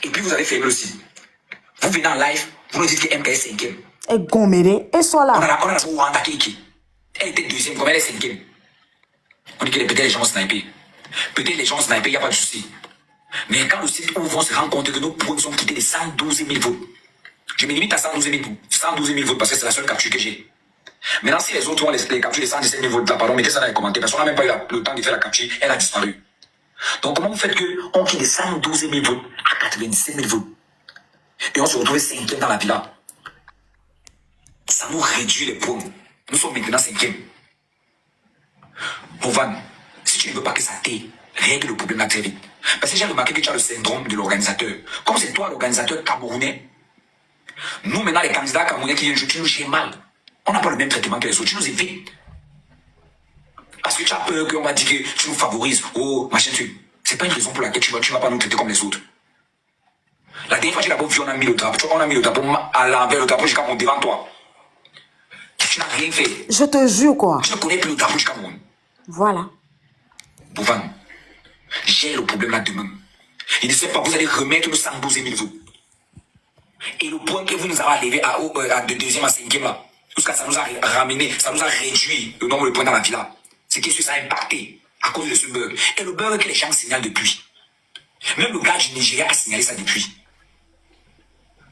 Et puis vous avez fermé aussi. Vous venez en live, vous nous dites que MK est cinquième. Et Goméré, et soit là. On a pour Wanda Kiki. Elle était deuxième, comme elle est cinquième. On dit que peut-être les gens snipés. Peut-être les gens snipés, il n'y a pas de souci. Mais quand le site ouvre, on se rend compte que nos points sont quittés de 112 000 votes. Je me limite à 112 000 votes. 112 000 votes parce que c'est la seule capture que j'ai. Maintenant, si les autres ont les captures de 117 000 votes, là, pardon, mettez ça dans les commentaires parce qu'on n'a même pas eu le temps de faire la capture, elle a disparu. Donc, comment vous faites qu'on quitte de 112 000 votes à 97 000 votes et on se retrouve cinquième dans la villa? Ça nous réduit les points. Nous sommes maintenant cinquième. Bovan, si tu ne veux pas que ça t'aide, règle le problème là très vite. Parce que j'ai remarqué que tu as le syndrome de l'organisateur. Comme c'est toi l'organisateur camerounais, nous maintenant les candidats camerounais qui viennent jouer, tu nous gères mal. On n'a pas le même traitement que les autres, tu nous évites. Parce que tu as peur qu'on va dire que tu nous favorises. Oh, machin truc. C'est pas une raison pour laquelle tu vas pas nous traiter comme les autres. La dernière fois, tu l'as pas vu, on a mis le drapeau. On a mis le drapeau à l'envers, le drapeau jusqu'à mon devant toi. Tu n'as rien fait. Je te jure quoi. Je ne connais plus le drapeau du Cameroun. Voilà. Bouvan, j'ai le problème là demain. Il ne sait pas, vous allez remettre le 112 000 votes. Et le point que vous nous avez levé de deuxième à cinquième là, jusqu'à ça nous a ramené, ça nous a réduit le nombre de points dans la villa. C'est que ça a impacté à cause de ce bug. Et le bug que les gens signalent depuis. Même le gars du Nigeria a signalé ça depuis.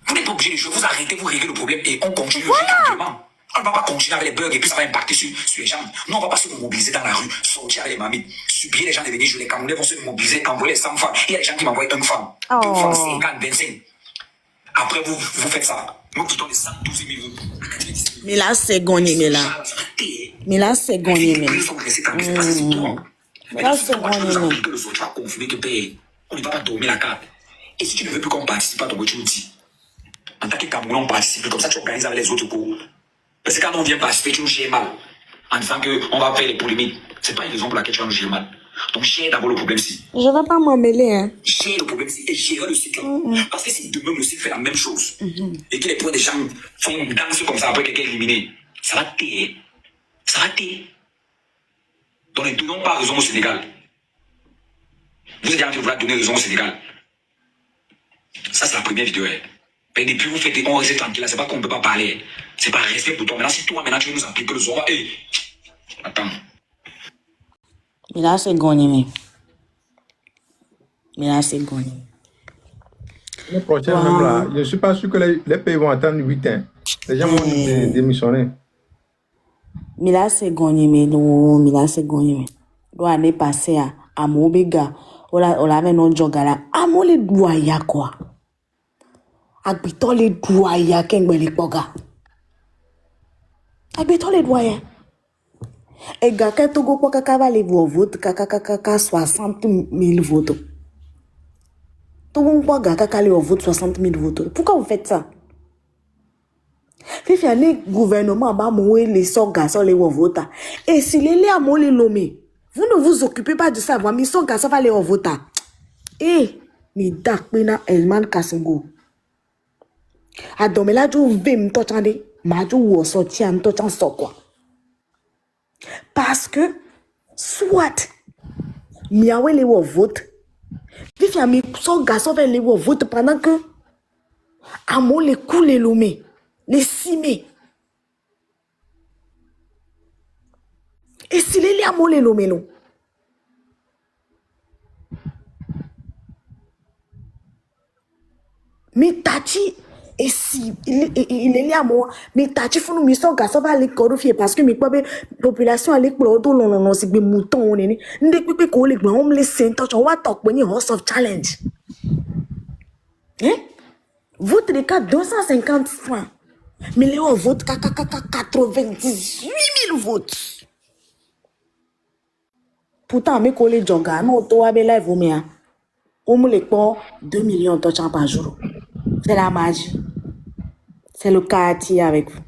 Vous n'êtes pas obligé de jouer, vous arrêtez, vous réglez le problème et on continue le jeu tranquillement. On ne va pas continuer avec les bugs et puis ça va impacter sur les gens. Nous, on ne va pas se mobiliser dans la rue, sortir avec les mamies, supplier les gens de venir jouer. Les Camerounais vont se mobiliser, envoyer 100 femmes. Il y a des gens qui m'envoient 1 femme, 2 femmes, 50, 25. Après, vous faites ça. Nous quittons les 112 000 votes. Mais là, c'est gagné, mais là. Mais là, c'est gagné, mais. Mais là, c'est gagné, que le soir, tu vas confirmer que on ne va pas dormir la carte. Et si tu ne veux plus qu'on participe à ton tu nous dis. En tant que Camerounais, on participe. Comme ça, tu organises avec les autres cours. Parce que quand on vient participer, tu nous gères mal. En disant qu'on va faire les polémiques. Ce n'est pas une raison pour laquelle tu vas nous gérer mal. Donc, gère d'abord le problème-ci. Je ne vais pas m'en mêler, hein. Gère le problème-ci et gère le cycle. Parce que si demain le cycle fait la même chose, et que les points des gens font une danse comme ça après quelqu'un éliminé, ça va t'aider. Ça va t'aider. Donc, ne donnons pas raison au Sénégal. Vous êtes en train de vouloir donner raison au Sénégal. Ça, c'est la première vidéo. Et depuis vous faites, on reste tranquille, c'est pas qu'on ne peut pas parler. C'est pas respect pour toi. Maintenant, si toi, maintenant, tu veux nous appliquer le Zora, attends. Mais là, c'est gagné, mais là, c'est gagné. Les prochaines, même là, je ne suis pas sûr que les pays vont attendre 8 ans. Les gens vont démissionner. Mais là, c'est gagné, mais non, mais là, c'est gagné. L'année passée, à Mobega, on avait notre jogala. À mon les doya, quoi. Habitant les doya, qu'est-ce les poga. Habitant les doya. Et gars, quand tu go kaka va les votes, kaka 60 000 votes. Tout le monde gars kaka les votes 60 000 votes. Pourquoi vous faites ça? Fifi le gouvernement va mourir les sorgas sur les votes. Et si les à les lomé, vous ne vous occupez pas de ça. Vous mis sorgas sur les votes. Eh, mi dak pena elman kasengo. Adomela jo vim tochande, ma jo wo sorti am tochan so quoi. Parce que, soit, miawe les vote, Fifi a mis son garçon vers les vote pendant que, amo les coups les lomé, les simé. Et si les amo les lomé non. Mais Tati, et si il est là à moi, mais Tati faut nous mission garçon va aller corriger parce que mes population aller pour non c'est des moutons on est ndé pipi ko les on me laisse touch on va talk when house of challenge. Hein? Vote de cas 250 francs. Mais les on vote 98 000 votes. Pourtant mes collègues joga non toi be live mais on me les prend 2 millions de touch par jour. C'est la magie. C'est le quartier avec vous.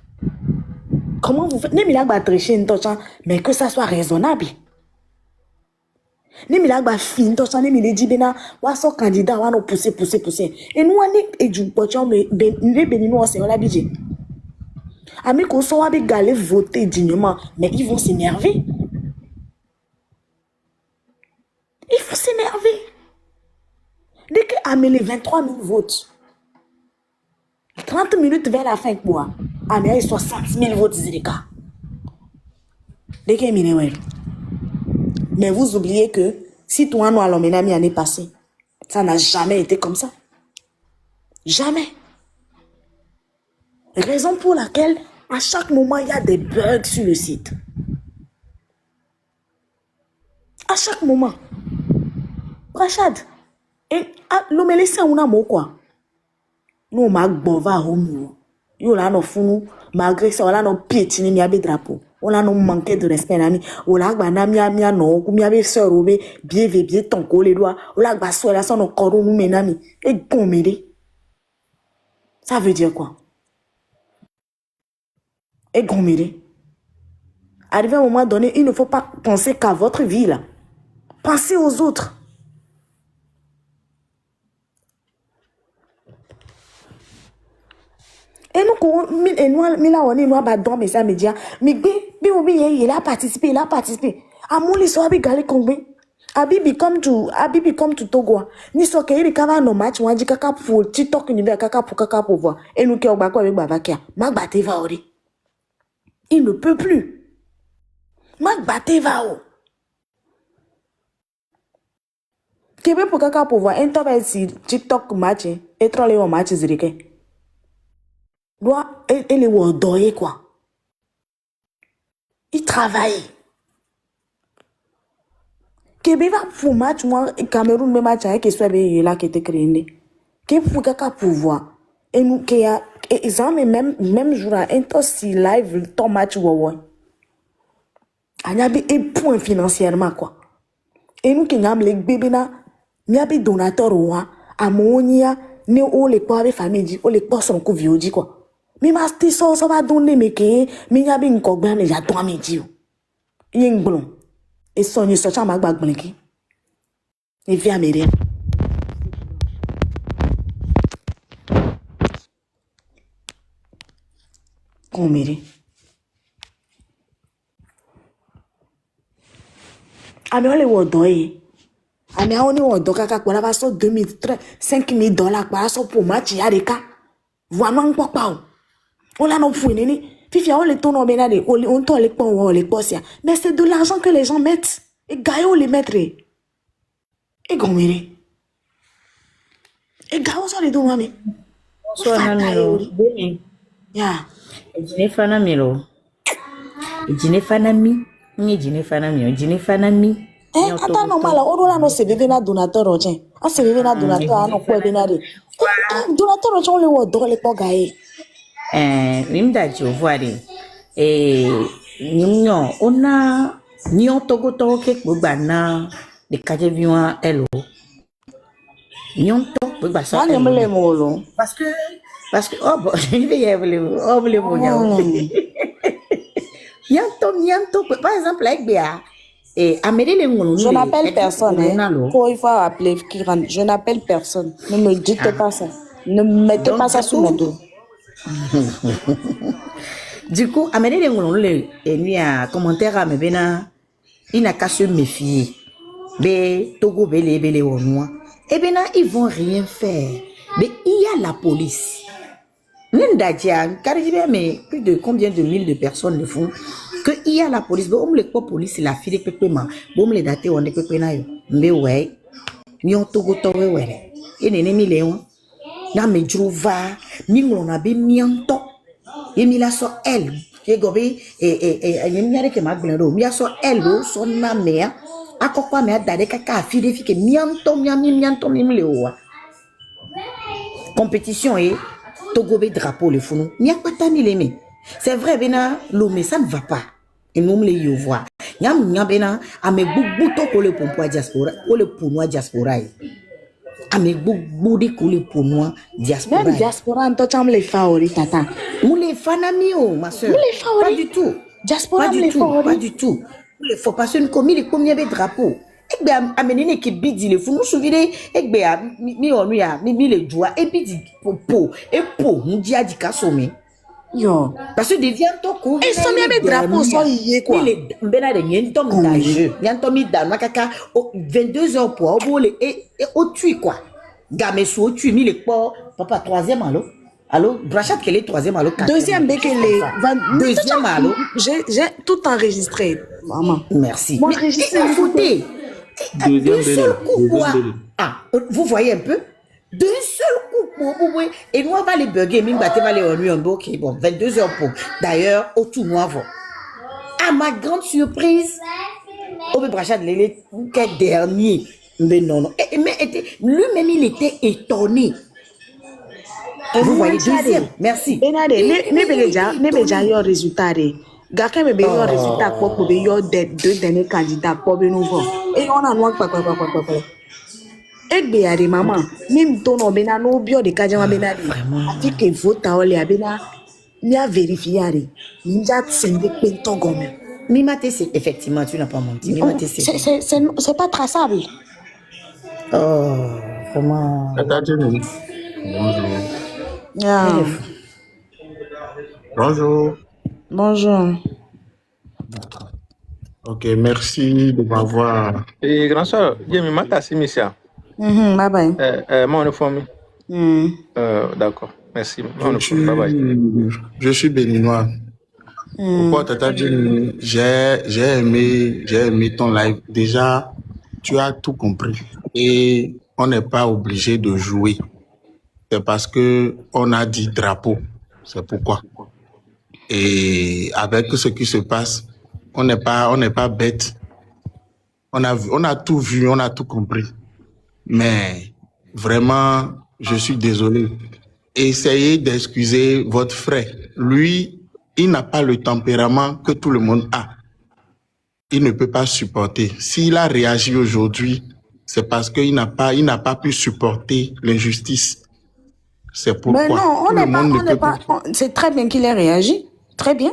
Comment vous faites? N'est-ce pas tricher une touche, mais que ça soit raisonnable. N'est-ce pas fin touche, n'est-ce pas dit bena, wa so candidat wa no pousser. Et nous on est du pochon mais nous bénino c'est la budget. Ami qu'on soit avec galé voter dignement, mais ils vont s'énerver. Ils vont s'énerver. Dès que amené 23 000 votes. 30 minutes vers la fin, quoi. Amené 60 000 votes, Zirika. Mais vous oubliez que si toi, nous allons mener l'année passée, ça n'a jamais été comme ça. Jamais. Raison pour laquelle, à chaque moment, il y a des bugs sur le site. À chaque moment. Rachad, l'homme laissé un amour quoi. Nous, on bon va au mur. Yo là, nous fous, malgré ça, on a nos piétiner, il y a des drapeaux. On a nos manqué de respect, nami. On a gba mia non, comme y avait sœur robé, bien ton col les doigts. On a gba soeur là, son nos corps nous menami. Et bon m'aider. Ça veut dire quoi? Et bon m'aider. Arrivé à un moment donné, il ne faut pas penser qu'à votre vie là. Pensez aux autres. Et nous, on a dans mes médias, mais il a participé, À mon histoire, il a combien? Abibi come to Togo. Ni so ke iri kava no match wanji kaka pour TikTok ni be kaka pour voir. Et nous qui on bako avec Bavakia. Magbate va ori. Il ne peut plus. Magbate va o. Kebe pour kaka pour voir. Un top si TikTok match et trop les match zirike. Doit elle est wodoye quoi. Il travaille. Kebe va pour match moi Cameroun me match avec soit be là qui était créé. Kebe pour kaka pouvoir. Et nous qui a exemple même jour un temps si live ton match wowo. Anyabi et point financièrement quoi. Et nous qui n'am les bébé na nyabi donateur roi amonia ne o les pas avec famille o les pas son ko viodi quoi. Mi masti so va donner mais que mi nyabi nko gba me ya to amedi o. Yin blon. Et son y sorti ma gbag blinki. Et via média. Qu'on mérite. Ami on les wodoye. Ami on les wodoka kaka kwa la va so 2000 $5,000 kwa so pour match ya deka. Vraiment on pas. On a non fouine ni. Fifia on les tourne en benade, on tourne les pons on les posia. Mais c'est de l'argent que les gens mettent. Et gaio les mettre. Et gomere. Et gaio so les do mami. So namiro. Ya. Jinefana miro. Jinefana mi. Ni jinefana mi. Jinefana mi. Attends normal on doit no se bébé na donateur ojen. On se bébé na donateur no ko benade. Donateur ojen le wo do le po gaé. Rimda Jovoire Nimno ona Nyon Togo Togo ke gbana de kaje viwa elo Nyon to gbà ça parce que oh bon je vais y aller oh le Nyon par exemple avec Béa et Amélie les ngolou je n'appelle personne il faut appeler Kiran je n'appelle personne ne me dites pas ça ne mettez pas ça sous mon dos. Du coup, amener les ngolons les a commentaire à me bena il n'a qu'à se méfier. Bé Togo belé au noir. Et bena ils vont rien faire. Mais il y a la police. N'endadia caribé mais plus de combien de mille de personnes le font que il y a la police. Bon on les quoi police la fille de pépément. Bon les dater on est pépéna yo. Mais ouais. Ni on Togo Togo ouais. Et n'ennemi léon. Na me drouva mi ngona be mianto e mi la so el ke gobe e mi yare ke magbelo mi so elo so na me akokwa me adade kaka fi de fi ke mianto mi le owa compétition et Togo be drapeau le funu ni akpata mi le me c'est vrai bena lo mais ça ne va pas et nous me le yo voir nyam bena ame bubu to ko le pompo diaspora ko le punwa diaspora Ame boudi kouli pour moi diaspora. Même diaspora en tant les favori tata. Ou les fanamio ma soeur. Les favori. Pas du tout. Diaspora pas du les tout. favori. Pas du tout. Il faut passer une commune les combien de drapeaux. Et bien amener qui bidi le fou nous souvenez et bien mi onuya mi le joie et bidi po et po nous dia di kasome. Yo. Parce que devient toko. Et ça mes drapeaux sont yé quoi. Il est bena de yentom d'âge. Yentom d'âge makaka 22 heures pour au et au tui quoi. Gamesso, tu mis les ports. Papa, troisième allô? Allô? Brachat, quel est troisième allô? Deuxième Bekele. Deuxième allô? J'ai tout enregistré, maman. Merci. Moi, Mais enregistré. écoutez, Deuxième d'un seul coup, deuxième quoi? délai. Ah, vous voyez un peu? D'un seul coup, et nous, on va les bugger, même battre, va les ennuyer un peu. Ok, bon, 22 heures pour. D'ailleurs, au tout noir, à ma grande surprise, Obe Brachat, le dernier. Mais non. Mais lui-même, il était étonné. Vous voyez, deuxième. Merci. Benade, ne beja yo résultat de. Gaka me be yo résultat pour be yo deux derniers candidats pour be nouveau. Et on a noir papa. Et be ya de maman, même ton bena no bio de kajama benade. Afi que vote ole abena ni a vérifier. Ninja tsende pento gomme. Mimate, c'est effectivement, tu n'as pas menti. Mimate, C'est pas traçable. Oh, vraiment. Tata Jenny. Bonjour. Yeah. Bonjour. Bonjour. Ok, merci de m'avoir. Et grand soeur, il y a mis ma tasse, Missia. Bye bye. Mon uniforme. D'accord, merci. Mon uniforme, bye bye. Je suis béninois. Pourquoi Tata Jenny, j'ai aimé ton live. Déjà, tu as tout compris. Et on n'est pas obligé de jouer. C'est parce que on a dit drapeau. C'est pourquoi. Et avec ce qui se passe, on n'est pas bête. On a tout vu, on a tout compris. Mais vraiment, je suis désolé. Essayez d'excuser votre frère. Lui, il n'a pas le tempérament que tout le monde a. Il ne peut pas supporter. S'il a réagi aujourd'hui, c'est parce qu'il n'a pas pu supporter l'injustice. C'est pourquoi. Mais non, on n'est pas. C'est très bien qu'il ait réagi. Très bien.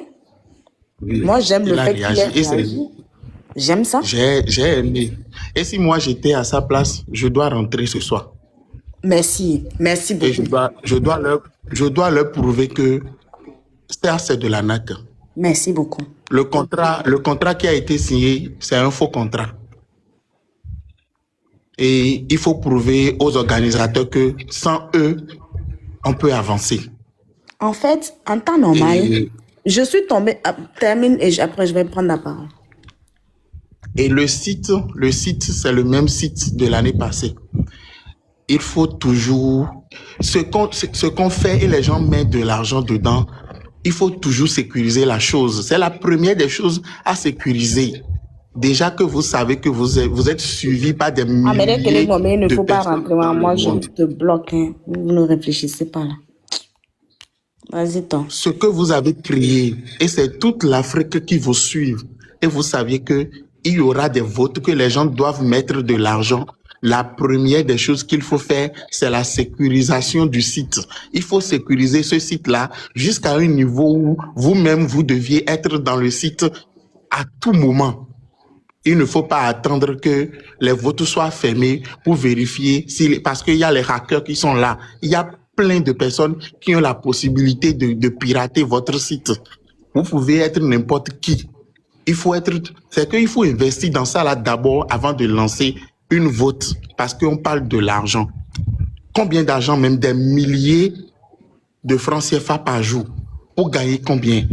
Oui, Moi, j'aime le fait qu'il ait Et réagi. J'aime ça. j'ai aimé. Et si moi j'étais à sa place, je dois rentrer ce soir. Merci. Merci Et beaucoup. je dois leur prouver que ça, c'est de la NAC. Merci beaucoup. Le contrat qui a été signé, c'est un faux contrat. Et il faut prouver aux organisateurs que sans eux, on peut avancer. En fait, en temps normal, Et- je suis tombée. Termine et après, je vais prendre la parole. Et le site, c'est le même site de l'année passée. Il faut toujours, ce qu'on fait et les gens mettent de l'argent dedans, il faut toujours sécuriser la chose. C'est la première des choses à sécuriser. Déjà que vous savez que vous êtes suivi par des Ah, mais dès que les milliers moments, il ne de faut pas personnes rentrer. dans le Moi, je monde. te bloque. Hein. Vous ne réfléchissez pas là. Vas-y, toi. Ce que vous avez créé, et c'est toute l'Afrique qui vous suit, et vous saviez que il y aura des votes, que les gens doivent mettre de l'argent. La première des choses qu'il faut faire, c'est la sécurisation du site. Il faut sécuriser ce site-là jusqu'à un niveau où vous-même, vous deviez être dans le site à tout moment. Il ne faut pas attendre que les votes soient fermés pour vérifier parce qu'il y a les hackers qui sont là. Il y a plein de personnes qui ont la possibilité de pirater votre site. Vous pouvez être n'importe qui. C'est qu'il faut investir dans ça là d'abord avant de lancer une vote parce qu'on parle de l'argent. Combien d'argent, même des milliers de francs CFA par jour pour gagner combien?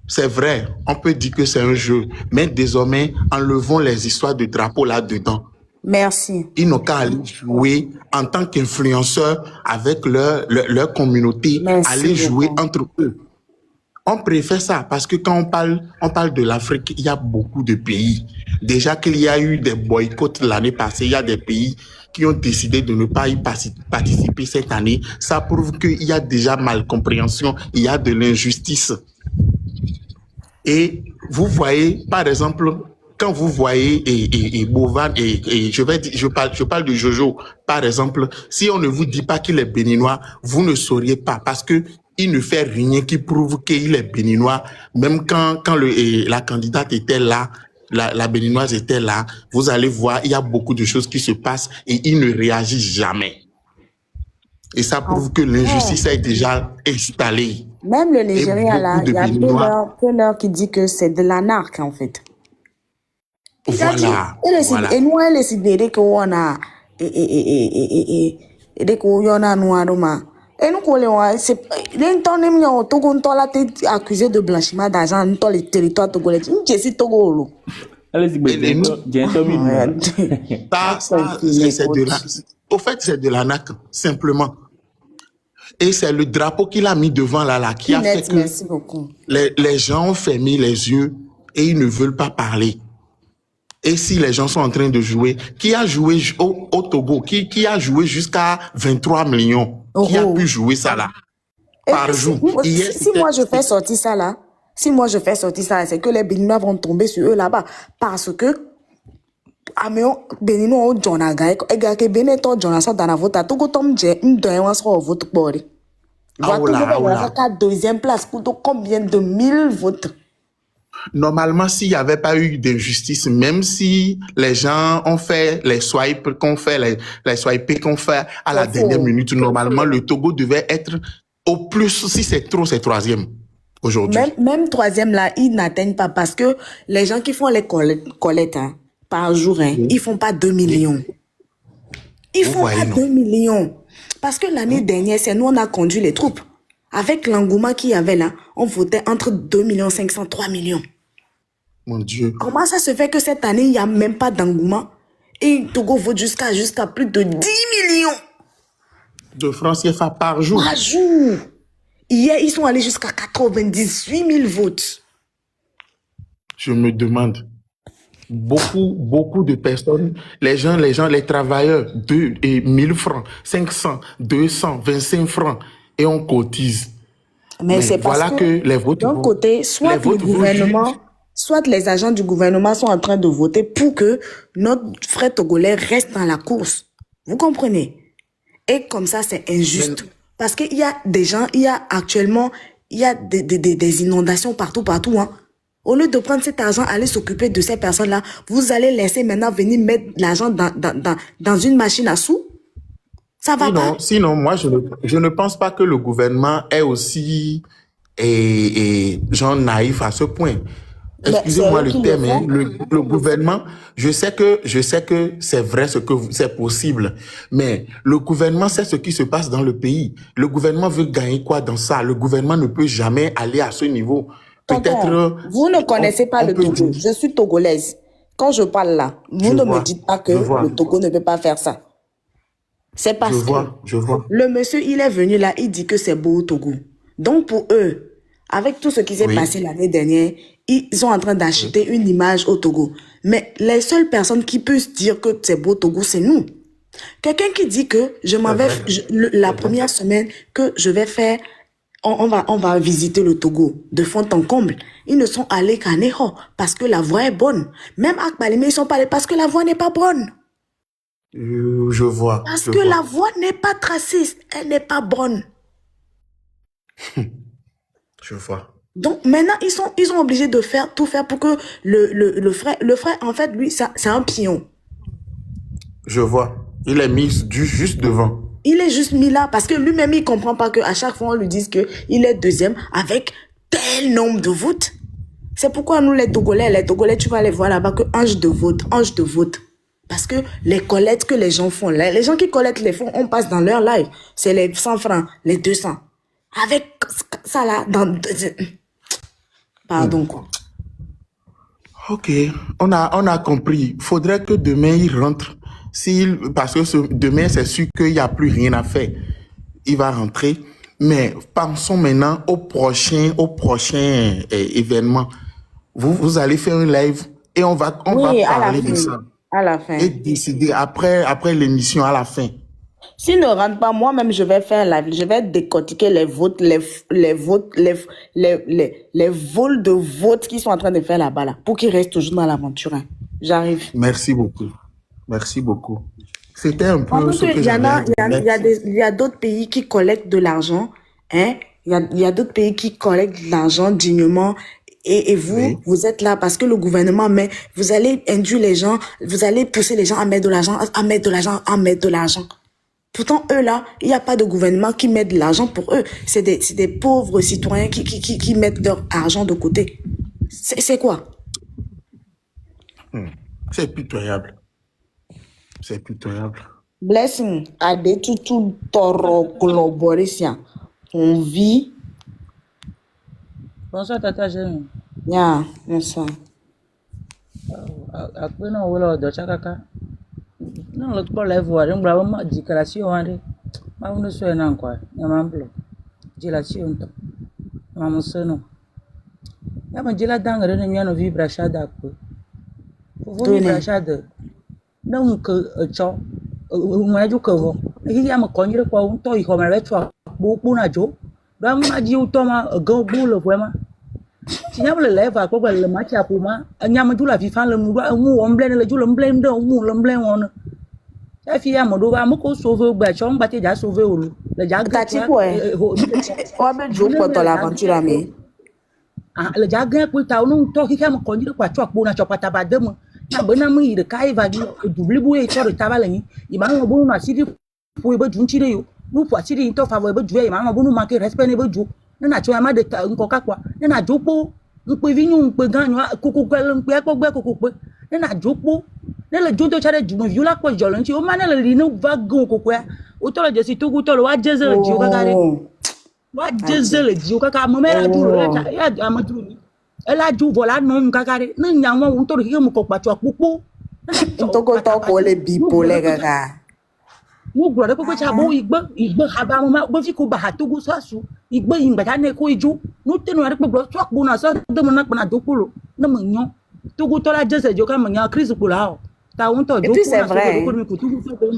C'est vrai, on peut dire que c'est un jeu, mais désormais, enlevons les histoires de drapeaux là-dedans. Merci. Ils n'ont qu'à aller jouer en tant qu'influenceurs avec leur communauté, Merci aller jouer beaucoup. entre eux. On préfère ça parce que quand on parle de l'Afrique, il y a beaucoup de pays. Déjà qu'il y a eu des boycotts l'année passée, il y a des pays qui ont décidé de ne pas y participer cette année. Ça prouve qu'il y a déjà malcompréhension, il y a de l'injustice. Et vous voyez, par exemple, quand vous voyez et Bovan et je parle de Jojo, par exemple, si on ne vous dit pas qu'il est béninois, vous ne sauriez pas parce que il ne fait rien qui prouve qu'il est béninois. Même quand la candidate était là, la béninoise était là, vous allez voir, il y a beaucoup de choses qui se passent et il ne réagit jamais. Et ça prouve que l'injustice est déjà installée. Même le Nigeria, là, il y a Péneur qui dit que c'est de l'anarque, en fait. Voilà. Et nous, elle est considérée qu'on a Et dès qu'on y en a noir, et nous, c'est l'intérêt de Togo, on l'a accusé de blanchiment d'argent dans les territoires togolais. Je suis Togo. Allez-y, Et nous, j'ai un minute. c'est de la... Au fait, c'est de l'ANAC, simplement. Et c'est le drapeau qu'il a mis devant là qui a fait que Merci beaucoup. les gens ont fermé les yeux et ils ne veulent pas parler. Et si les gens sont en train de jouer, qui a joué au Togo, qui a joué jusqu'à 23 millions, qui a pu jouer ça là, Et par puis, jour. Hier, si moi je fais sortir ça là, c'est que les Béninois vont tomber sur eux là-bas. Parce que, Améo, Béninois, John Agaï, et que Bénéto, John Assa, dans la vote, à Togo, Tom, j'ai une dernière fois au vote pour lui. Deuxième place, pour combien de 1000 votes? Normalement, s'il n'y avait pas eu d'injustice, même si les gens ont fait les swipes qu'on fait, les swipes qu'on fait à la dernière minute, normalement, le Togo devait être au plus, si c'est trop, c'est troisième aujourd'hui. Même troisième là, ils n'atteignent pas parce que les gens qui font les collectes hein, par jour, hein, ils font pas 2 millions. Ils font pas 2 millions. Parce que l'année dernière, c'est nous, on a conduit les troupes. Avec l'engouement qu'il y avait là, on votait entre 2 500 000 3 millions. Mon Dieu. Comment ça se fait que cette année, il n'y a même pas d'engouement et Togo vote jusqu'à plus de 10 millions de francs CFA par jour? Par jour. Hier, ils sont allés jusqu'à 98 000 votes. Je me demande. Beaucoup de personnes, les gens, les travailleurs, 1000 francs, 500, 200, 25 francs, et on cotise. Mais c'est parce voilà que les votes d'un côté, soit le gouvernement, soit les agents du gouvernement sont en train de voter pour que notre frère togolais reste dans la course. Vous comprenez? Et comme ça, c'est injuste. Parce qu'il y a des gens, il y a actuellement, il y a des inondations partout, hein. Au lieu de prendre cet argent, aller s'occuper de ces personnes-là, vous allez laisser maintenant venir mettre l'argent dans une machine à sous. Ça va pas. Sinon, moi, je ne pense pas que le gouvernement est aussi genre naïf à ce point. Excusez-moi le terme, hein, le gouvernement, je sais que c'est vrai c'est possible, mais le gouvernement sait ce qui se passe dans le pays. Le gouvernement veut gagner quoi dans ça? Le gouvernement ne peut jamais aller à ce niveau. Peut-être. Vous ne connaissez pas le Togo. Je suis togolaise. Quand je parle là, vous ne me dites pas que le Togo ne peut pas faire ça. C'est parce que le monsieur, il est venu là, il dit que c'est beau au Togo. Donc pour eux, avec tout ce qui s'est passé l'année dernière, ils sont en train d'acheter une image au Togo. Mais les seules personnes qui peuvent dire que c'est beau au Togo, c'est nous. Quelqu'un qui dit que je m'en vais, la première semaine que je vais faire, on va visiter le Togo de fond en comble. Ils ne sont allés qu'à Neho parce que la voie est bonne. Même à Kbalimé, ils sont pas allés parce que la voie n'est pas bonne. Je vois. Parce que la voie n'est pas tracée, elle n'est pas bonne. Je vois. Donc maintenant, ils sont obligés de tout faire pour que le frère, en fait, lui, c'est un pion. Je vois. Il est mis juste devant. Il est juste mis là parce que lui-même, il comprend pas qu'à chaque fois, on lui dise qu'il est deuxième avec tel nombre de votes. C'est pourquoi nous, les Togolais, tu vas les voir là-bas que ange de vote. Parce que les collectes que les gens font, les gens qui collectent les fonds, on passe dans leur live. C'est les 100 francs, les 200. Avec ça là, pardon quoi. Ok, on a compris. Faudrait que demain il rentre. Parce que demain c'est sûr qu'il n'y a plus rien à faire. Il va rentrer. Mais pensons maintenant au prochain événement. Vous allez faire un live et on va parler de ça. À la fin. Et décider après l'émission à la fin. S'il ne rentre pas, moi-même, je vais faire live. Je vais décortiquer les votes, les vols de votes qu'ils sont en train de faire là-bas, là, pour qu'ils restent toujours dans l'aventure. Hein. J'arrive. Merci beaucoup. C'était un peu ce que j'avais. Il y a d'autres pays qui collectent de l'argent. Hein? Il y a d'autres pays qui collectent de l'argent dignement. Et vous, vous êtes là parce que le gouvernement vous allez induire les gens, vous allez pousser les gens à mettre de l'argent. Pourtant, eux là, il n'y a pas de gouvernement qui met de l'argent pour eux. C'est des pauvres citoyens qui mettent leur argent de côté. C'est quoi? C'est pitoyable. Blessing, à des tout toro collaboration. On vit. Bonsoir, Tata Jérémy. Yeah, ça. Après, non, voilà, de Chakaka. Non, le pas la voix, donc, bravo, ma déclaration, hein, ma on ne soit non, quoi. Il y a un bloc. Déclaration, ma mon son. Il y a un déclaration dans le réunion de vibrachade. Vous vibrachade. Donc, ciao. Moi, je couvre. Il y a un connu quoi, on toi, il comme avec toi. Beaucoup na jo. Donc, ma dit, Thomas, go boule, vraiment. Si vous le lève à quoi le match à Puma, il y a un jour la vivant le mou, on blâme le jour, on blâme de mou, on blâme on. La fille à Modova, Moko sauve au bâchon, batté déjà sauvé au loup. Le jack, T'as dit quoi? On va jouer pour l'aventure, mais. Ah, le jack, pour ta non, toi qui aime conduire quoi, tu as pour la chopata badem. Na bonami de Kaiva, double bouée, tu as le tabalani, il m'a un bon city pour le junchide. Nous, pour attirer une toffe à votre jouer, il m'a un bon manqué respect ne veut jouer. Nena chwa ma de nkoka kwa nena jopo nkwe vinyu nkwe ganyo kokokwe nkwe kokwe kokokwe nena jopo nela jonto chare jumo viola kwa jolonchi o manela lino vagon kokwe o tolo je si togu tolo wa jeze ji o kakare wa jeze le ji o kaka momera duro ya amaduru ni ela ju vola no kakare na nyanwa o tolo ke mo kokpa chwa popo Togo to le bipole kaka. Mo gbọ́dọ̀ pé cha bo igbe haba mo bo fi ko ba hatogo so asu igbe ingba ta ne ko ijo no tenu ari pe blo so po na so de mo na pa na dokolo na mo yan togo to la jese jo ka mo yan crise ko la o ta won to jo ko mi ko togo so ko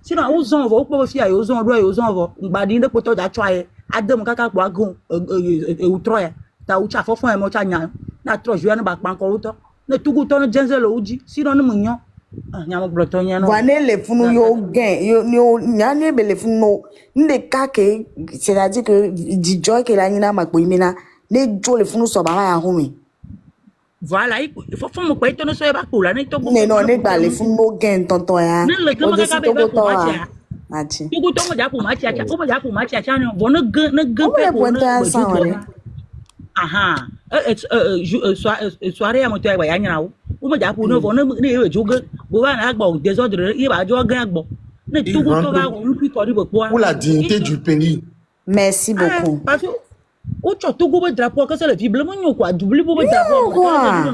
sinon o zon vo o po fi ayo zon ro ayo zon vo ngba di ne po to da twa ye adem kaka po agun e utro ya ta u cha fofon e mo cha nyan na tro jo na ba pan ko to ne togo to no jese lo uji sinon no mo yan Voilà les fous yo gain yo nyane be les fous no nde kake c'est-à-dire que di joy que la nina makbo imena ne jo les fous so ba ya humi voilà il faut mo pe to no so e ba ko la ni to ne no ne ba les fous no gain tonton ya o de si to go to ati to go to mo ja ko ma cha cha o mo ja ko ma cha cha no bo no gan pe ko no aha soirée à moto ya nyana o mo ja ko no bo no ni e joge bo ba na gbo désordre e ba jo gan gbo ne to go to ba o pi ko ri bo pour la dignité du pays. Merci beaucoup. Parce que o cho to go be drapeau que c'est le viblement nyo quoi double bo be drapeau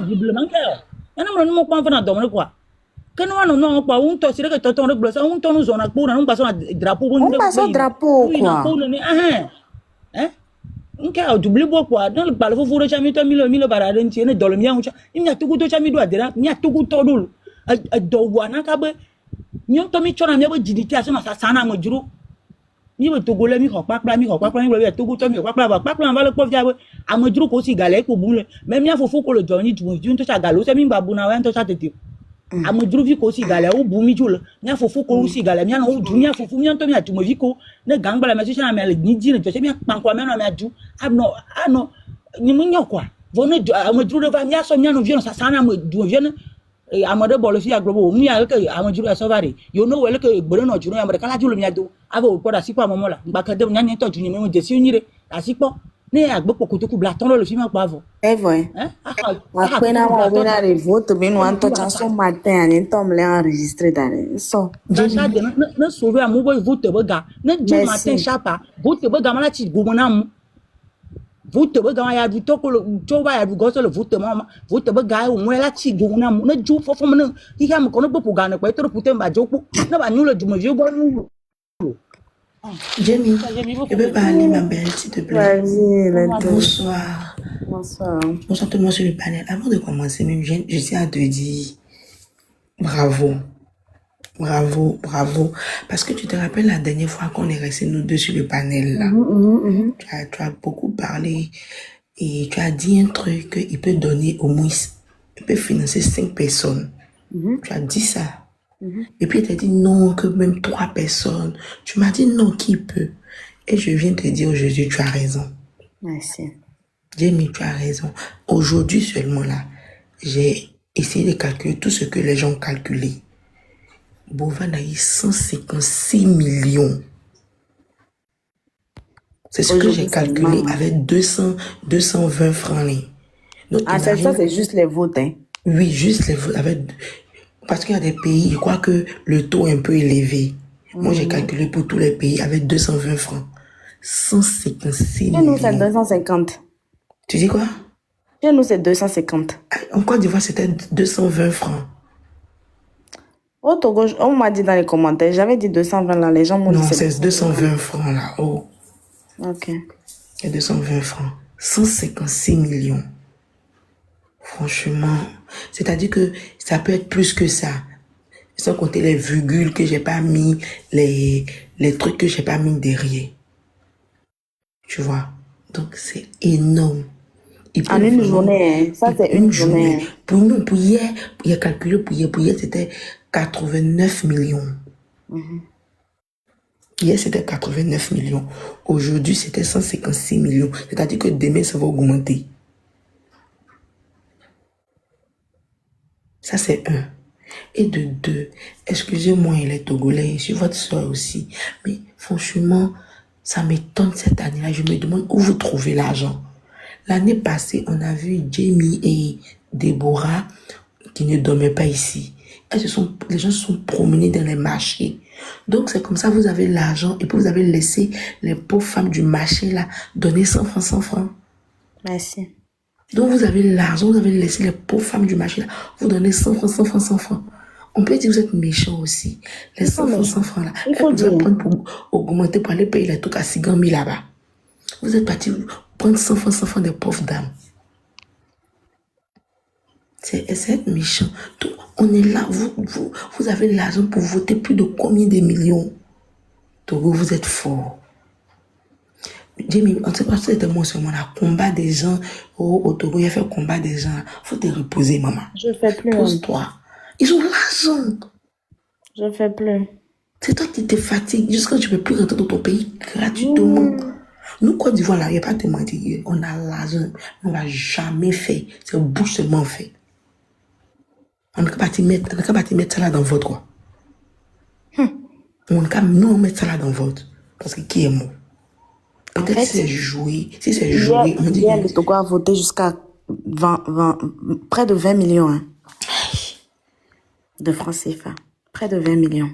viblement que ana mo no ko fa na do mo quoi que no ano no pa un to sire que to to re blosa un to no zona ko na un paso na drapeau bo on passe drapeau quoi nke a double bo quoi dans le bal fo fo chami to milo barade nti ne dolo mi ancha nya to go to chami do adera nya to go to dolo do wana ka be nyo to mi chona mi bo jiditi ase ma sana mo juro ni be to go le mi ho papla mi be to go to mi papla ba le po fiawe amojuro ko si gale ko bunle même ya fofo ko le joni du to cha galo se mi babu na wa to cha tete amojuro vi ko si gale o bu mi jule nya fofo ko si gale mi na o du nya fofo mi to mi atu mo vi ko ne gangbala me so cha me le ni ji ne to se mi pankwa me na me adu ano ni mo nya kwa vono amojuro va mi aso mi no vi no sana mo du vi no amade bolo fi aglobo mi ya ke amojuro ya sovare you know well ke gboro no juro ya amade kala julo mi adu avo poda sipo amomola ngba kan de nya to ju ni mo je si onire asipo ne agbopo kotoku bla ton lo fi ma pa avo vrai après na mo be na le vote be no anto chanson matin ni tom le enregistrer dans so déjà de na sauver amu bo vote be ga na ju matin chapa vote be ga mala ti go na mu vote be ga ya du to ko to ba ya du go so le vote be ga o mo la ti go na mu na ju fofo mo na ki ka mo ko no popo ga na pe to pute mba jopo na ba nyulo ju mo je bo nu Jamie, je peux parler, ma belle, s'il te plaît. Vas-y, Bonsoir. Bonsoir. Bonsoir tout le monde sur le panel. Avant de commencer, même, je tiens à te dire bravo. Bravo, bravo. Parce que tu te rappelles la dernière fois qu'on est restés nous deux sur le panel, là. Tu as beaucoup parlé et tu as dit un truc qu'il peut donner au moins, il peut financer 5 personnes. Tu as dit ça. Et puis, tu as dit non, que même 3 personnes. Tu m'as dit non, qui peut. Et je viens te dire aujourd'hui, tu as raison. Merci. Jamie, tu as raison. Aujourd'hui seulement, là, j'ai essayé de calculer tout ce que les gens ont calculé. Bovan a eu 156 millions. C'est ce que j'ai calculé avec 220 francs. Donc, ça, c'est juste les votes, hein? Oui, juste les votes. Avec... Parce qu'il y a des pays, je crois que le taux est un peu élevé. Moi, j'ai calculé pour tous les pays avec 220 francs. 156 Chez nous, c'est millions. 250. Tu dis quoi? Chez nous, c'est 250. En Côte d'Ivoire, c'était 220 francs. Au Togo, on m'a dit dans les commentaires, j'avais dit 220 là, les gens m'ont dit Non, c'est c'est 220 francs là. Oh, Ok. c'est 220 francs. 156 millions. Franchement, c'est-à-dire que ça peut être plus que ça. Sans compter les virgules que j'ai pas mis, les trucs que j'ai pas mis derrière. Tu vois? Donc, c'est énorme. Ils En peuvent une vraiment- journée, hein. Ça, c'est une journée. hein. Pour nous, pour hier, il y a calculé pour hier, c'était 89 millions. Hier, c'était 89 millions. Aujourd'hui, c'était 156 millions. C'est-à-dire que demain, ça va augmenter. Ça, c'est un. Et de deux, excusez-moi, il est togolais, je suis votre soeur aussi. Mais franchement, ça m'étonne cette année-là. Je me demande où vous trouvez l'argent. L'année passée, on a vu Jamie et Deborah qui ne dormaient pas ici. Les gens se sont promenés dans les marchés. Donc, c'est comme ça, vous avez l'argent et puis vous avez laissé les pauvres femmes du marché là donner 100 francs, 100 francs. Merci. Donc, vous avez l'argent, vous avez laissé les pauvres femmes du marché là, vous donnez 100 francs, 100 francs, 100 francs. On peut dire que vous êtes méchants aussi. Les 100 francs, 100 francs là, Il faut elles pouvaient dire. prendre pour augmenter, pour aller payer les trucs à 6 000 là-bas. Vous êtes partis prendre 100 francs des pauvres dames. C'est être méchant. Donc, on est là, vous avez l'argent pour voter plus de combien de millions. Togo, vous êtes fort. Jamie, on ne sait pas si c'était moi seulement là. Combat des gens. Oh, au Togo, il a fait combat des gens. Faut te reposer, maman. Je fais plus. Pose-toi. Ils ont l'argent. Je fais plus. C'est toi qui te fatigues jusqu'à ce que tu ne peux plus rentrer dans ton pays gratuitement. Nous, Côte d'Ivoire, là, il n'y a pas de mentir. On a l'argent. On ne va jamais faire. C'est bouche seulement fait. On n'a qu'à partir mettre ça là dans votre quoi. On met ça là dans votre. Parce que qui est mort? Peut-être fait, si c'est joué. Si c'est joué, on dit Hier, que- le Togo a voté jusqu'à près de 20 millions hein, de francs CFA. Près de 20 millions.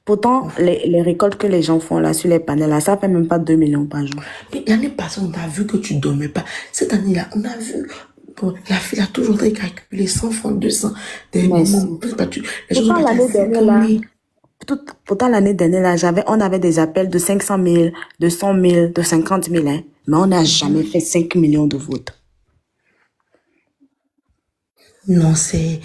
Pourtant, les récoltes que les gens font là sur les panels, là, ça fait même pas 2 millions par jour. Mais l'année passée, on a vu que tu dormais pas. Cette année-là, on a vu. Bon, la fille a toujours calculé 100 francs, 200. Des Merci. moments, les gens Pourtant, ont l'année dernière, là, 000. pourtant, l'année dernière, là, on avait des appels de 500 000, de 100 000, de 50 000, hein, mais on n'a jamais fait 5 millions de votes. Non, c'est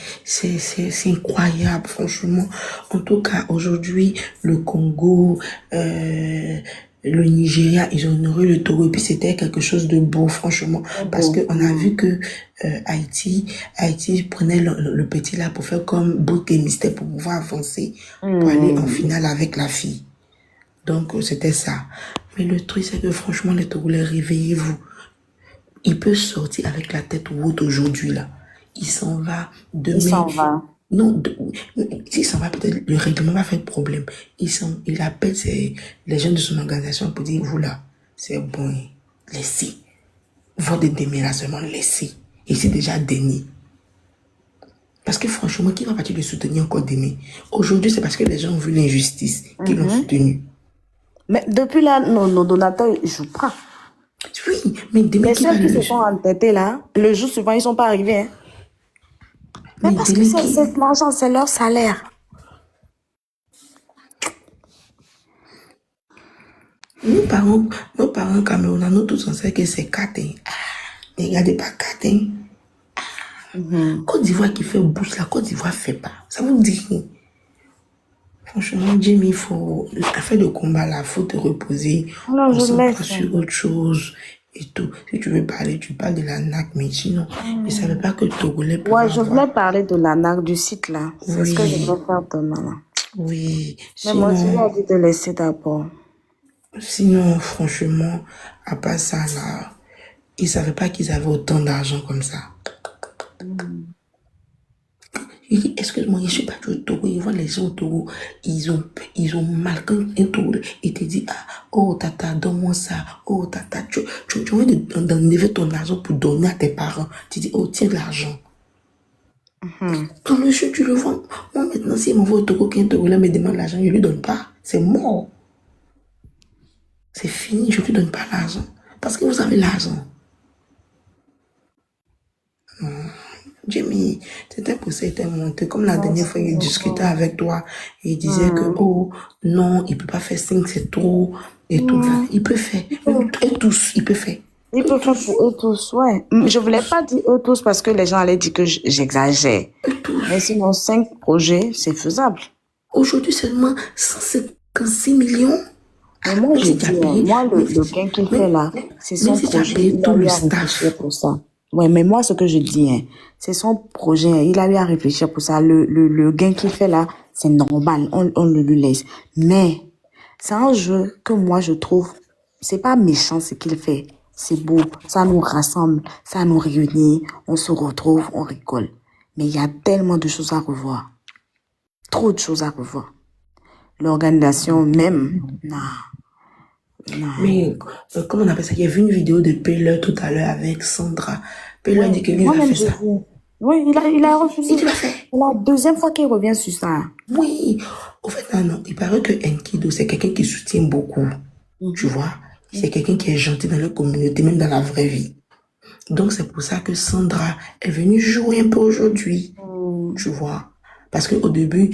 incroyable, franchement. En tout cas, aujourd'hui, le Congo, le Nigeria, ils ont honoré le Togo, et puis c'était quelque chose de beau, franchement. Parce que on a vu que Haïti prenait le petit là pour faire comme beauté mystère pour pouvoir avancer, pour aller en finale avec la fille. Donc, c'était ça. Mais le truc, c'est que franchement, les Togolais, réveillez-vous. Il peut sortir avec la tête haute aujourd'hui, là. Il s'en va demain. Il s'en va. Non, s'il s'en va, peut-être le règlement va faire problème. Il appelle les gens de son organisation pour dire, vous là, c'est bon, laissez. Votre demi là seulement, laissez. Et c'est déjà déni. Parce que franchement, qui va partir de soutenir encore Demi? Aujourd'hui, c'est parce que les gens ont vu l'injustice qu'ils l'ont soutenu. Mais depuis là, nos donateurs ne jouent pas. Oui, mais Demi Les qui va ceux qui se le sont entêtés là, le jour suivant, ils ne sont pas arrivés. Hein. Mais Mais parce que Demi c'est l'argent, c'est leur salaire. Nos parents camerounais, nous tous on sait que c'est Katin. Mais regardez pas Katin. Côte d'Ivoire qui fait bouche, la Côte d'Ivoire fait pas. Ça vous dit? Franchement, Jimmy, il faut, afin de combat là, faut te reposer. Non, je Concentre laisse. sur autre chose et tout. Si tu veux parler, tu parles de la NAC, mais sinon, je savais pas que Togolais peut Ouais, je voulais parler de la NAC du site là. C'est ce que je Oui. vais faire demain là. Oui. Mais moi, je Sinon, lui ai dit de laisser d'abord. sinon, franchement, à part ça là, ils savaient pas qu'ils avaient autant d'argent comme ça. Il dit, excuse-moi, je suis parti au Togo, il voit les gens au Togo, ils ont mal quand un Togo, il te dit, ah, oh tata, donne-moi ça, oh tata, tu as envie d'enlever ton argent pour donner à tes parents. Tu dis, oh tiens l'argent. Quand le jeu, tu le vois. Moi, maintenant, s'il m'envoie au Togo, qu'un Togolais me demande l'argent, je lui donne pas. C'est mort. C'est fini, je lui donne pas l'argent. Parce que vous avez l'argent. Jimmy, c'était pour ça, il était monté. Comme la dernière fois, il discutait avec toi. Et il disait que, oh, non, il peut pas faire 5, c'est trop. Et tout là. Il peut faire. Et tous, il peut faire. Il peut faire pour eux tous, ouais. Je voulais pas dire eux tous parce que les gens allaient dire que j'exagère. Mais sinon, 5 projets, c'est faisable. Aujourd'hui, seulement 156 millions. Mais moi, je dis, moi, le gain qu'il fait là, c'est son projet. Il a eu à réfléchir pour ça. Ouais, mais moi, ce que je dis, hein, c'est son projet. Il a eu à réfléchir pour ça. Le gain qu'il fait là, c'est normal. On le lui laisse. Mais, c'est un jeu que moi, je trouve, c'est pas méchant ce qu'il fait. C'est beau. Ça nous rassemble. Ça nous réunit. On se retrouve. On rigole. Mais il y a tellement de choses à revoir. Trop de choses à revoir. L'organisation même, non. Mais, comment on appelle ça? Il y a vu une vidéo de Pelle tout à l'heure avec Sandra. Pelle dit que lui, il a fait ça. Oui, il a refusé. Il l'a fait. C'est la deuxième fois qu'il revient sur ça. Oui. Au fait, non. Il paraît que Enkido, c'est quelqu'un qui soutient beaucoup. Tu vois? C'est quelqu'un qui est gentil dans la communauté, même dans la vraie vie. Donc, c'est pour ça que Sandra est venue jouer un peu aujourd'hui. Tu vois? Parce qu'au début,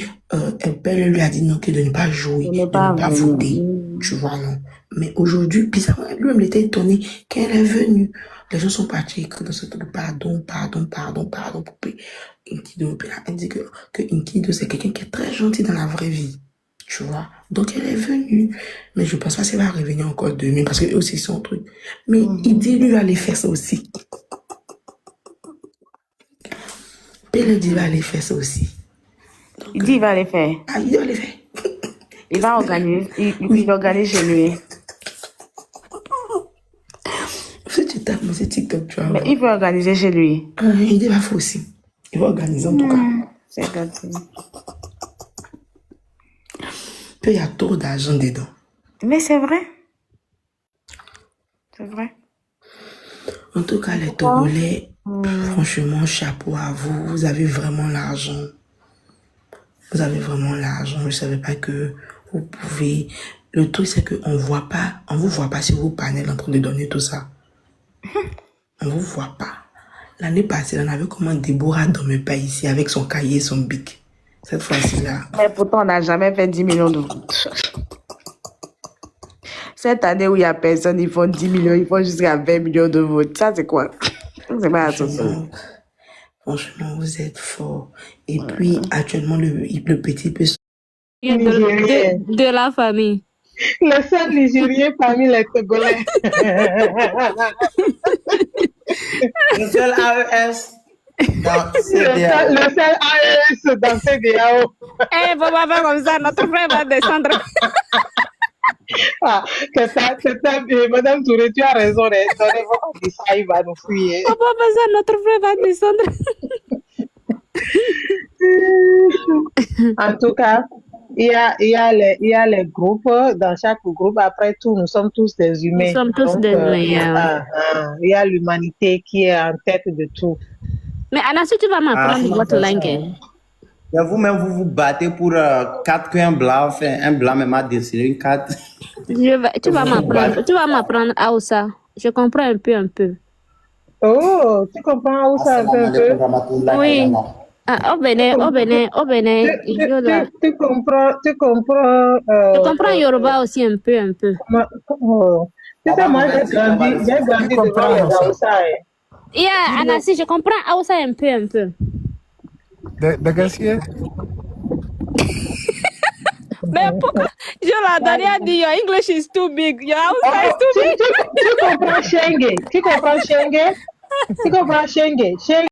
Pelle lui a dit non, de ne pas jouer, de ne pas voter. Tu vois, non. Mais aujourd'hui, bizarrement, lui-même, il était étonné qu'elle est venue. Les gens sont partis écrire dans ce truc, pardon, poupée. Inkido, elle dit que Inkido, c'est quelqu'un qui est très gentil dans la vraie vie. Tu vois. Donc, elle est venue. Mais je pense pas qu'elle va revenir encore demain, parce que eux aussi, son truc. Mais il dit, lui, aller faire ça aussi. Pelle dit, il va aller faire ça aussi. Donc, Il dit il va les faire. Ah, il va les faire. Il va organiser. Il organise chez lui. Si tu tapes dans ce TikTok, tu vois. Mais il veut organiser chez lui. Il dit, il va faire aussi. Il va organiser en tout cas. C'est gentil. Puis il y a trop d'argent dedans. Mais c'est vrai. C'est vrai. En tout cas, les Togolais, franchement, chapeau à vous. Vous avez vraiment l'argent. Vous avez vraiment l'argent. Je ne savais pas que vous pouvez. Le truc, c'est qu'on vous voit pas sur vos panels en train de donner tout ça. On vous voit pas. L'année passée, on avait comment Déborah ne dormait pas ici avec son cahier et son bic. Cette fois-ci là. Mais pourtant, on n'a jamais fait 10 millions de votes. Cette année où il n'y a personne, ils font 10 millions, ils font jusqu'à 20 millions de votes. Ça, c'est quoi? C'est pas associé. Franchement, vous êtes fort. Et puis, actuellement, le petit peut de la famille. Le seul Nigérien parmi les Togolais. Le seul AES dans CDAO. Le seul AES dans CDAO. Eh, faut pas faire comme ça, notre frère va descendre. Ah, Madame Touré, tu as raison. Ça, il va nous fouiller. Faut pas faire ça, notre frère va descendre. En tout cas, il y a les groupes. Dans chaque groupe, après tout, nous sommes tous des humains. Nous sommes tous des humains. Il y a l'humanité qui est en tête de tout. Mais Anna, si tu vas m'apprendre votre langue. Et vous-même, vous vous battez pour 4 qu'un blanc fait. Un blanc même a dessiné une carte. Tu vas m'apprendre Aoussa. Je comprends un peu. Oh, tu comprends Aoussa un peu? Oui. Ah, au Bénin. Tu comprends. Je comprends Yoruba aussi un peu. Oh. Tu sais, moi, j'ai grandi devant les Aoussa. Yeah, Anna, si je comprends Aoussa un peu. Mais pourquoi? Je la dernière dit, your English is too big. Your Hausa is too big. Tu comprends Shenge? Tu comprends Shenge?